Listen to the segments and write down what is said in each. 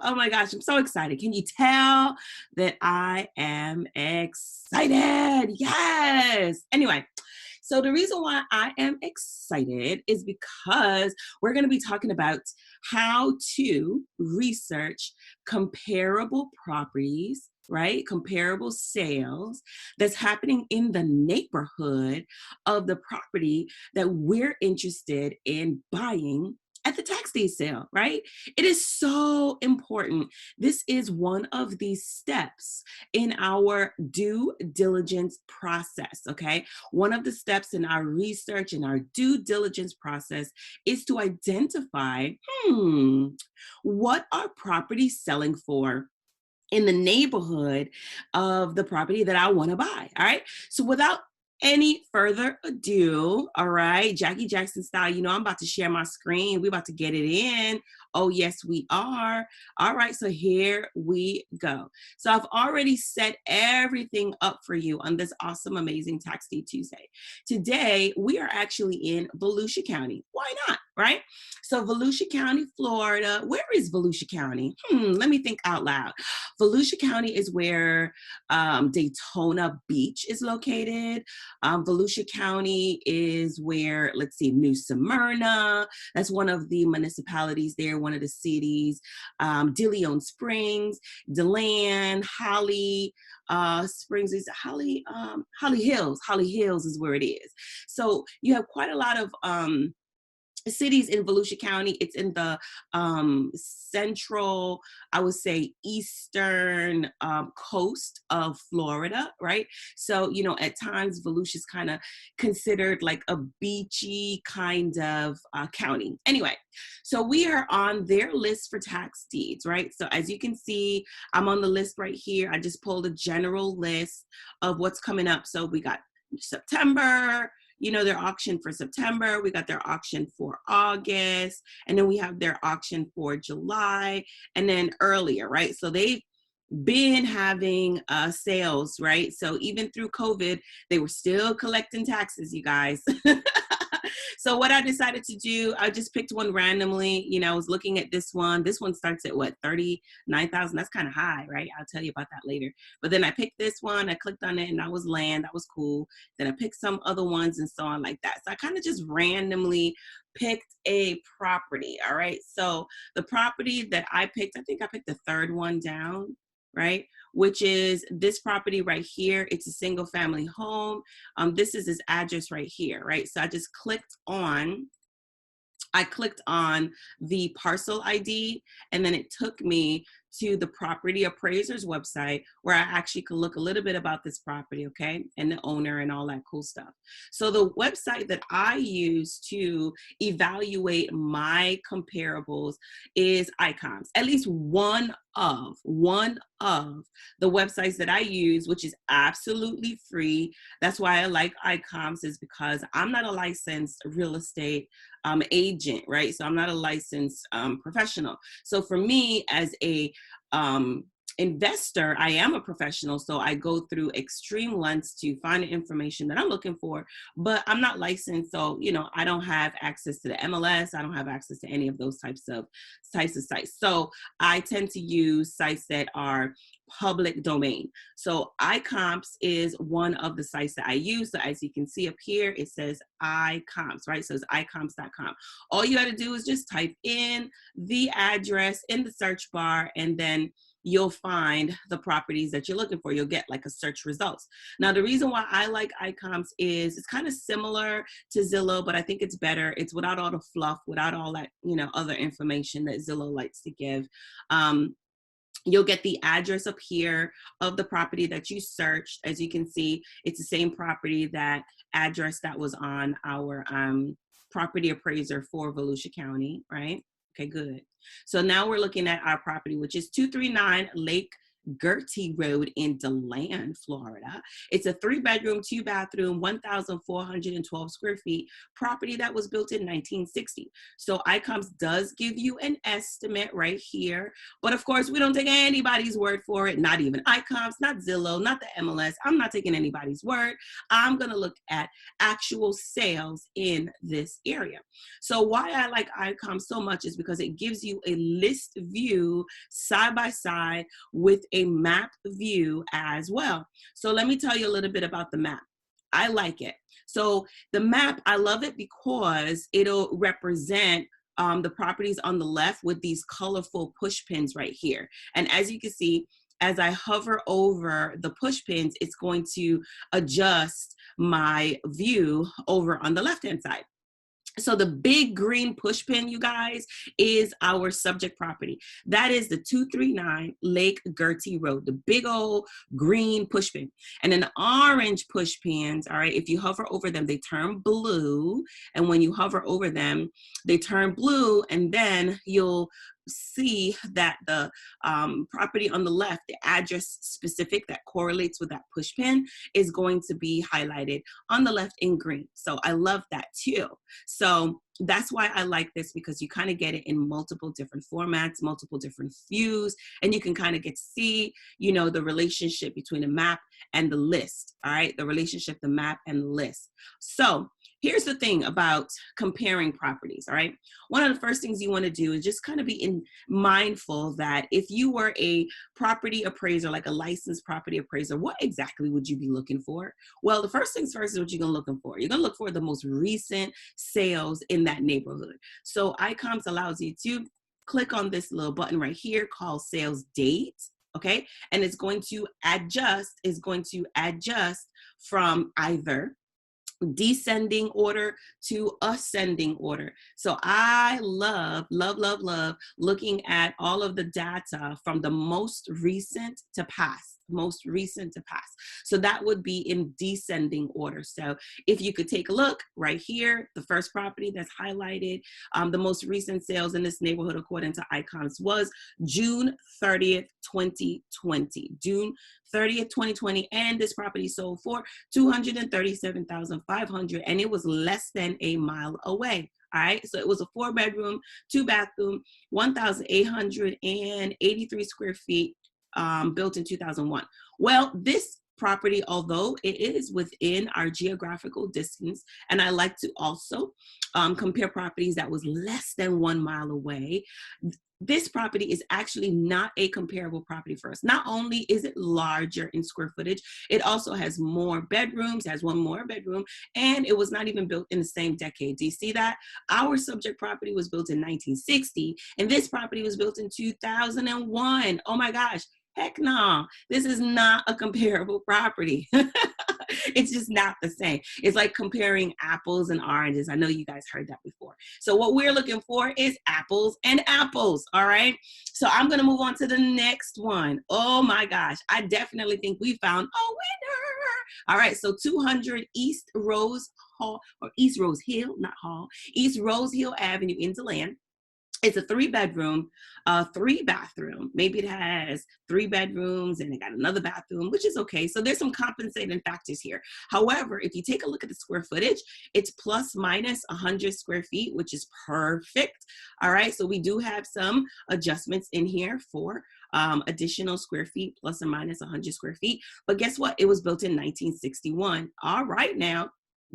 Oh my gosh, I'm so excited. Can you tell that I am excited? Yes. Anyway, so the reason why I am excited is because we're going to be talking about how to research comparable properties, right? Comparable sales that's happening in the neighborhood of the property that we're interested in buying at the tax deed sale, right? It is so important. This is one of these steps in our due diligence process, okay? One of the steps in our research and our due diligence process is to identify, what are properties selling for in the neighborhood of the property that I want to buy. All right. So without any further ado, all right, Jackie Jackson style, I'm about to share my screen. We're about to get it in. Oh, yes, we are. All right. So here we go. So I've already set everything up for you on this awesome, amazing Tax Deed Tuesday. Today, we are actually in Volusia County. Why not? Right. So Volusia County, Florida. Where is Volusia County? Let me think out loud. Volusia County is where Daytona Beach is located. Volusia County is where, let's see, New Smyrna. That's one of the municipalities there, one of the cities. De Leon Springs, DeLand, Holly Springs is Holly Hills. Holly Hills is where it is. So you have quite a lot of cities in Volusia County. It's in the central, I would say, eastern coast of Florida, right? So, at times Volusia is kind of considered like a beachy kind of county. Anyway, so we are on their list for tax deeds, right? So as you can see, I'm on the list right here. I just pulled a general list of what's coming up. So we got September, their auction for September, we got their auction for August, and then we have their auction for July, and then earlier, right? So they've been having sales, right? So even through COVID, they were still collecting taxes, you guys. So what I decided to do, I just picked one randomly. I was looking at this one. This one starts at what, 39,000? That's kind of high, right? I'll tell you about that later. But then I picked this one. I clicked on it, and that was land. That was cool. Then I picked some other ones and so on like that. So I kind of just randomly picked a property. All right. So the property that I picked, I think I picked the third one down, right? Which is this property right here. It's a single family home. This is his address right here, right? So I just clicked on the parcel ID, and then it took me to the property appraiser's website where I actually could look a little bit about this property, okay, and the owner and all that cool stuff. So the website that I use to evaluate my comparables is ICOMS. At least one of the websites that I use, which is absolutely free. That's why I like ICOMS, is because I'm not a licensed real estate agent, right? So I'm not a licensed professional. So for me as a investor, I am a professional, so I go through extreme lengths to find the information that I'm looking for, but I'm not licensed, so I don't have access to the MLS. I don't have access to any of those types of sites. So I tend to use sites that are public domain. So iComps is one of the sites that I use. So as you can see up here, it says iComps, right? So it's icomps.com. All you got to do is just type in the address in the search bar, and then you'll find the properties that you're looking for. You'll get like a search results. Now, the reason why I like iComps is it's kind of similar to Zillow, but I think it's better. It's without all the fluff, without all that, other information that Zillow likes to give. You'll get the address up here of the property that you searched. As you can see, it's the same property, that address that was on our property appraiser for Volusia County, right? Okay, good. So now we're looking at our property, which is 239 Lake Gertie Road in DeLand, Florida. It's a 3-bedroom, 2-bathroom, 1,412 square feet property that was built in 1960. So ICOMS does give you an estimate right here, but of course we don't take anybody's word for it, not even ICOMS, not Zillow, not the MLS. I'm not taking anybody's word. I'm gonna look at actual sales in this area. So why I like ICOMS so much is because it gives you a list view side by side with a map view as well. So let me tell you a little bit about the map. I like it. So the map, I love it because it'll represent the properties on the left with these colorful push pins right here. And as you can see, as I hover over the push pins, it's going to adjust my view over on the left-hand side. So the big green push pin, you guys, is our subject property. That is the 239 Lake Gertie Road, the big old green push pin. And then the orange push pins, all right, if you hover over them, they turn blue. And when you hover over them, they turn blue, and then you'll see that the property on the left, the address specific that correlates with that push pin, is going to be highlighted on the left in green. So I love that too. So that's why I like this, because you kind of get it in multiple different formats, multiple different views, and you can kind of get to see, you know, the relationship between the map and the list, all right? The relationship, the map and the list. So here's the thing about comparing properties, all right? One of the first things you want to do is just kind of be mindful that if you were a property appraiser, like a licensed property appraiser, what exactly would you be looking for? Well, the first things first is what you're going to look for. You're going to look for the most recent sales in that neighborhood. So ICOMS allows you to click on this little button right here called sales date, okay? And it's going to adjust, from either descending order to ascending order. So I love looking at all of the data from the most recent to past. So that would be in descending order. So if you could take a look right here, the first property that's highlighted, the most recent sales in this neighborhood according to ICOMS was June 30th, 2020. June 30th, 2020, and this property sold for $237,500, and it was less than a mile away. All right, so it was a 4-bedroom, 2-bathroom, 1,883 square feet, built in 2001. Well, this property, although it is within our geographical distance, and I like to also compare properties that was less than 1 mile away, this property is actually not a comparable property for us. Not only is it larger in square footage, it also has more bedrooms, has one more bedroom, and it was not even built in the same decade. Do you see that? Our subject property was built in 1960, and this property was built in 2001. Oh my gosh. Heck no, this is not a comparable property. It's just not the same. It's like comparing apples and oranges. I know you guys heard that before. So what we're looking for is apples and apples, all right? So I'm gonna move on to the next one. Oh my gosh, I definitely think we found a winner. All right, so 200 East Rose Hall, or East Rose Hill, not Hall, East Rose Hill Avenue in DeLand. It's a 3-bedroom, 3-bathroom. Maybe it has 3 bedrooms and it got another bathroom, which is okay. So there's some compensating factors here. However, if you take a look at the square footage, it's plus minus 100 square feet, which is perfect. All right, so we do have some adjustments in here for additional square feet, plus or minus 100 square feet. But guess what? It was built in 1961. All right now.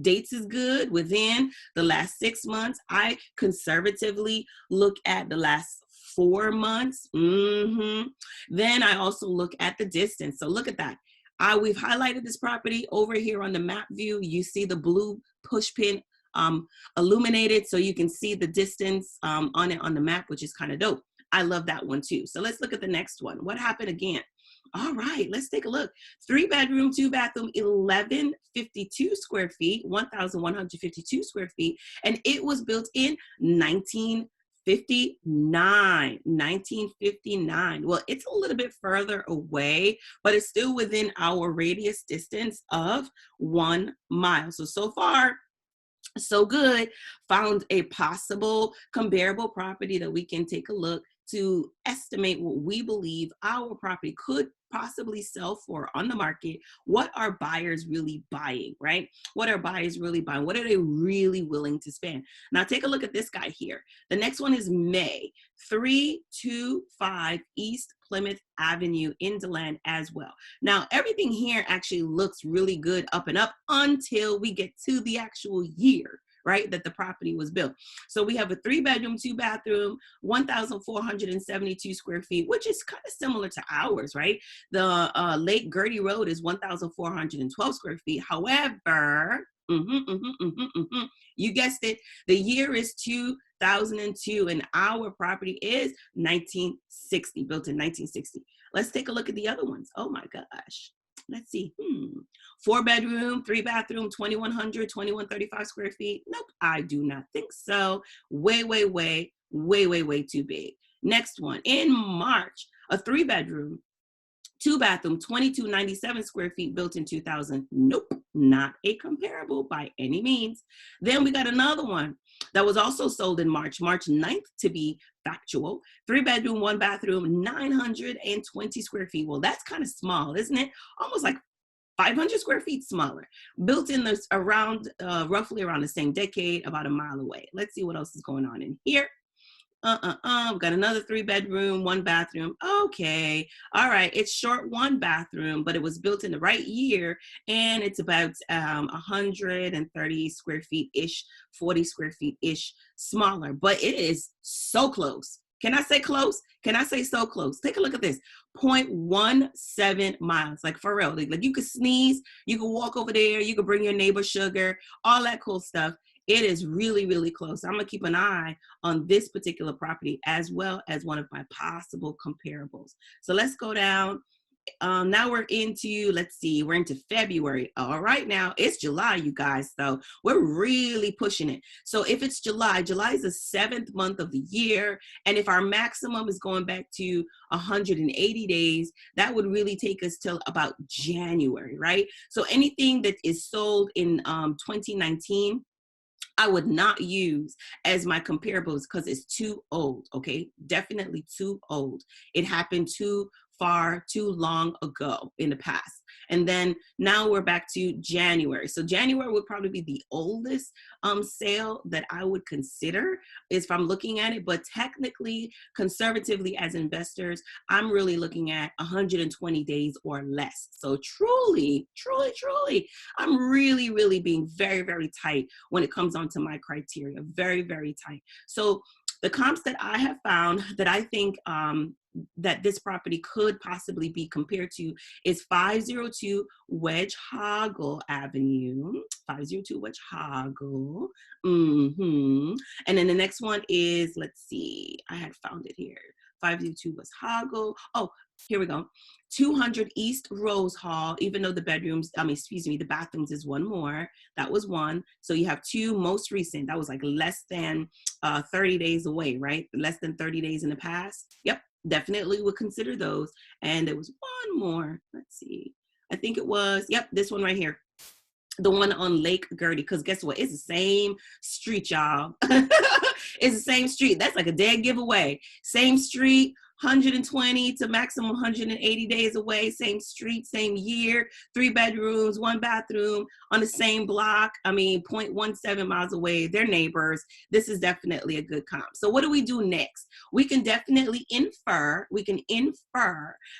Dates is good within the last 6 months. I conservatively look at the last 4 months. Then I also look at the distance. So look at that. We've highlighted this property over here on the map view. You see the blue push pin illuminated, so you can see the distance on it on the map, which is kind of dope. I love that one too. So let's look at the next one. What happened again? All right, let's take a look. 3-bedroom, 2-bathroom, 1,152 square feet, 1,152 square feet, and it was built in 1959. 1959. Well, it's a little bit further away, but it's still within our radius distance of 1 mile. So far, so good. Found a possible comparable property that we can take a look to estimate what we believe our property could possibly sell for on the market, what are buyers really buying, right? What are buyers really buying? What are they really willing to spend? Now take a look at this guy here. The next one is May, 325 East Plymouth Avenue in DeLand as well. Now everything here actually looks really good up and up until we get to the actual year, right, that the property was built. So we have a 3-bedroom, 2-bathroom, 1,472 square feet, which is kind of similar to ours, right? The Lake Gertie Road is 1,412 square feet. However, you guessed it, the year is 2002 and our property is 1960, built in 1960. Let's take a look at the other ones. Oh my gosh. Let's see. 4-bedroom, 3-bathroom, 2,100, 2,135 square feet. Nope, I do not think so. Way too big. Next one, in March, a 3-bedroom, 2-bathroom, 2,297 square feet, built in 2000. Nope, not a comparable by any means. Then we got another one that was also sold in March 9th to be factual. 3-bedroom, 1-bathroom, 920 square feet. Well, that's kind of small, isn't it? Almost like 500 square feet smaller. Built in this around, roughly around the same decade, about a mile away. Let's see what else is going on in here. We've got another 3-bedroom, 1-bathroom. Okay, all right, it's short 1-bathroom, but it was built in the right year, and it's about 130 square feet-ish, 40 square feet-ish smaller, but it is so close. Can I say close? Can I say so close? Take a look at this, 0.17 miles, like for real. Like you could sneeze, you could walk over there, you could bring your neighbor sugar, all that cool stuff. It is really close. I'm gonna keep an eye on this particular property as well as one of my possible comparables. So let's go down. Now we're into, let's see, we're into February. All right, now it's July, you guys. So we're really pushing it. So if it's July is the 7th month of the year. And if our maximum is going back to 180 days, that would really take us till about January, right? So anything that is sold in 2019, I would not use as my comparables because it's too old, okay? Definitely too old. It happened too long ago in the past. And then now we're back to January. So January would probably be the oldest sale that I would consider is if I'm looking at it, but technically, conservatively as investors, I'm really looking at 120 days or less. So truly, I'm really being very tight when it comes onto my criteria, very tight. So the comps that I have found that I think that this property could possibly be compared to is 502 Wedgehoggle Avenue, 502 Wedgehoggle. And then the next one is, let's see, I had found it here. 502 Wedgehoggle. Oh, here we go. 200 East Rose Hall, even though the the bathrooms is one more. That was one. So you have two most recent. That was like less than 30 days away, right? Less than 30 days in the past. Yep, definitely would consider those. And there was one more. Let's see. I think it was, yep, this one right here. The one on Lake Gertie, because guess what? It's the same street, y'all. It's the same street. That's like a dead giveaway. Same street, 120 to maximum 180 days away, same street, same year, 3 bedrooms, 1 bathroom on the same block. 0.17 miles away. They're neighbors. This is definitely a good comp. So what do we do next? We can definitely infer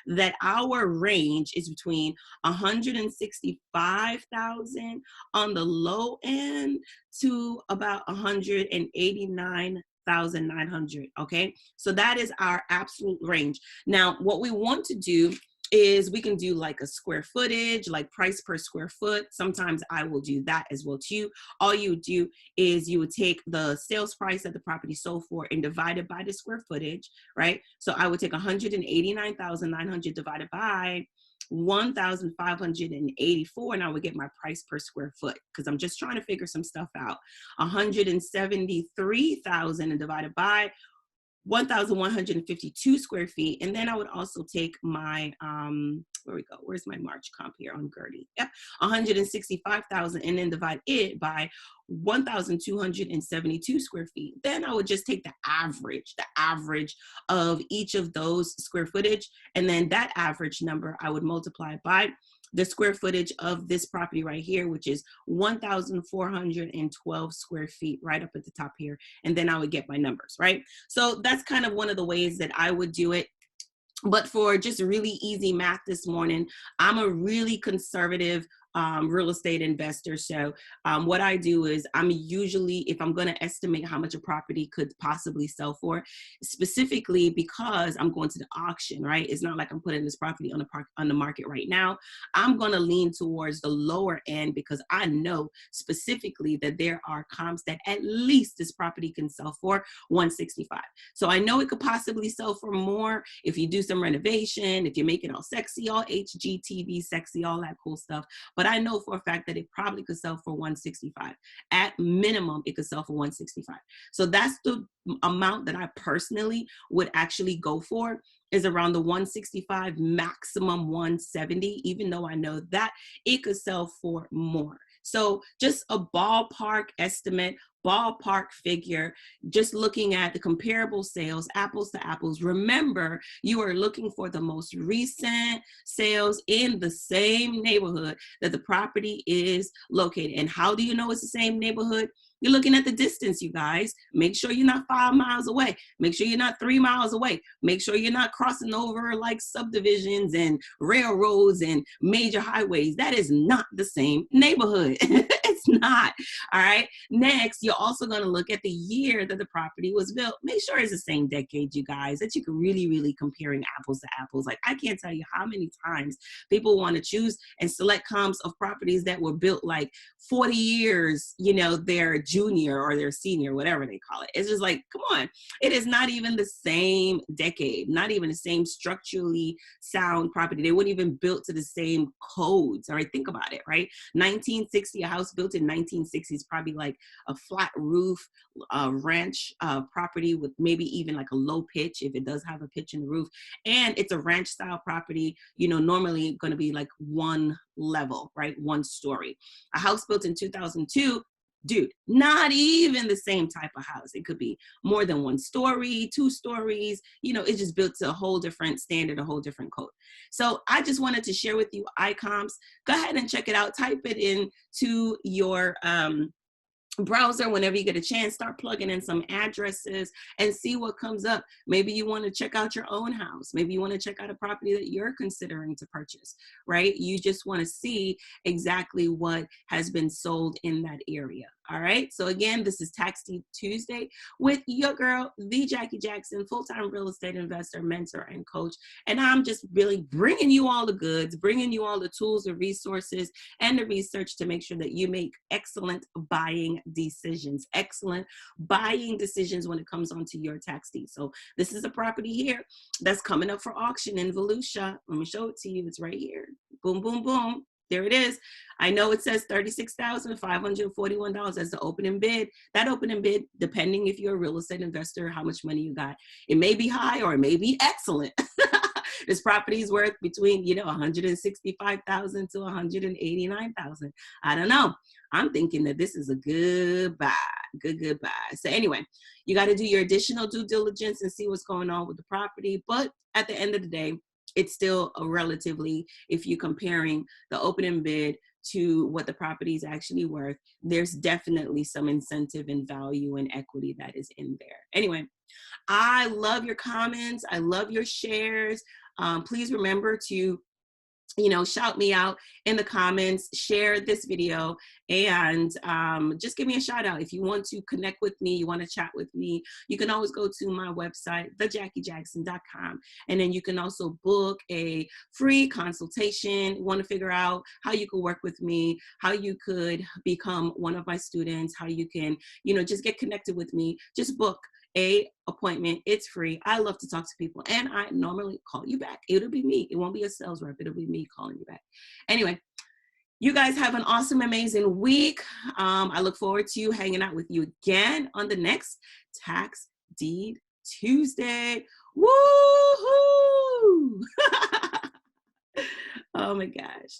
that our range is between 165,000 on the low end to about 189,900. Okay, so that is our absolute range. Now what we want to do is we can do like a square footage, like price per square foot. Sometimes I will do that as well too. All you would do is you would take the sales price that the property sold for and divide it by the square footage, right? So I would take 189,900 divided by 1,584, and I would get my price per square foot because I'm just trying to figure some stuff out. 173,000 and divided by 1,152 square feet. And then I would also take my, where we go? Where's my March comp here on Gertie? Yep, 165,000 and then divide it by 1,272 square feet. Then I would just take the average of each of those square footage. And then that average number I would multiply by the square footage of this property right here, which is 1,412 square feet right up at the top here. And then I would get my numbers, right? So that's kind of one of the ways that I would do it. But for just really easy math this morning, I'm a really conservative real estate investor. So what I do is I'm usually, if I'm going to estimate how much a property could possibly sell for, specifically because I'm going to the auction, right? It's not like I'm putting this property on the market right now. I'm going to lean towards the lower end because I know specifically that there are comps that at least this property can sell for 165. So I know it could possibly sell for more if you do some renovation, if you make it all sexy, all HGTV sexy, all that cool stuff. But I know for a fact that it probably could sell for 165. At minimum, it could sell for 165. So that's the amount that I personally would actually go for, is around the 165, maximum 170, even though I know that it could sell for more. So just a ballpark estimate, ballpark figure, just looking at the comparable sales, apples to apples. Remember, you are looking for the most recent sales in the same neighborhood that the property is located. And how do you know it's the same neighborhood? You're looking at the distance, you guys. Make sure you're not 5 miles away. Make sure you're not 3 miles away. Make sure you're not crossing over like subdivisions and railroads and major highways. That is not the same neighborhood. It's not. All right. Next, you're also going to look at the year that the property was built. Make sure it's the same decade, you guys, that you can really comparing apples to apples. Like, I can't tell you how many times people want to choose and select comps of properties that were built like 40 years, you know, their junior or their senior, whatever they call it. It's just like, come on. It is not even the same decade, not even the same structurally sound property. They weren't even built to the same codes. All right, think about it, right? 1960, a house built in 1960 is probably like a flat roof ranch property with maybe even like a low pitch, if it does have a pitch in the roof. And it's a ranch style property, you know, normally going to be like one level, right? One story. A house built in 2002, dude, not even the same type of house. It could be more than 1 story, 2 stories, you know, it's just built to a whole different standard, a whole different code. So I just wanted to share with you iComps. Go ahead and check it out. Type it into your browser whenever you get a chance. Start plugging in some addresses and see what comes up. Maybe you want to check out your own house. Maybe you want to check out a property that you're considering to purchase, right? You just want to see exactly what has been sold in that area. All right. So again, this is Tax Deed Tuesday with your girl, the Jackie Jackson, full-time real estate investor, mentor, and coach. And I'm just really bringing you all the goods, bringing you all the tools, the resources, and the research to make sure that you make excellent buying decisions, excellent buying decisions when it comes onto your tax deed. So this is a property here that's coming up for auction in Volusia. Let me show it to you. It's right here. Boom, boom, boom. There it is. I know it says $36,541 as the opening bid. That opening bid, depending if you're a real estate investor, how much money you got, it may be high or it may be excellent. This property is worth between, you know, $165,000 to $189,000. I don't know. I'm thinking that this is a good buy, good buy. So anyway, you got to do your additional due diligence and see what's going on with the property. But at the end of the day, it's still a relatively, if you're comparing the opening bid to what the property is actually worth, there's definitely some incentive and value and equity that is in there. Anyway, I love your comments. I love your shares. Please remember to, you know, shout me out in the comments, share this video, and just give me a shout out. If you want to connect with me, you want to chat with me, you can always go to my website, thejackyjackson.com. And then you can also book a free consultation. You want to figure out how you could work with me, how you could become one of my students, how you can, you know, just get connected with me. Just book a appointment. It's free. I love to talk to people, and I normally call you back. It'll be me. It won't be a sales rep. It'll be me calling you back. Anyway, you guys have an awesome, amazing week. I look forward to hanging out with you again on the next Tax Deed Tuesday. Woohoo! Oh my gosh.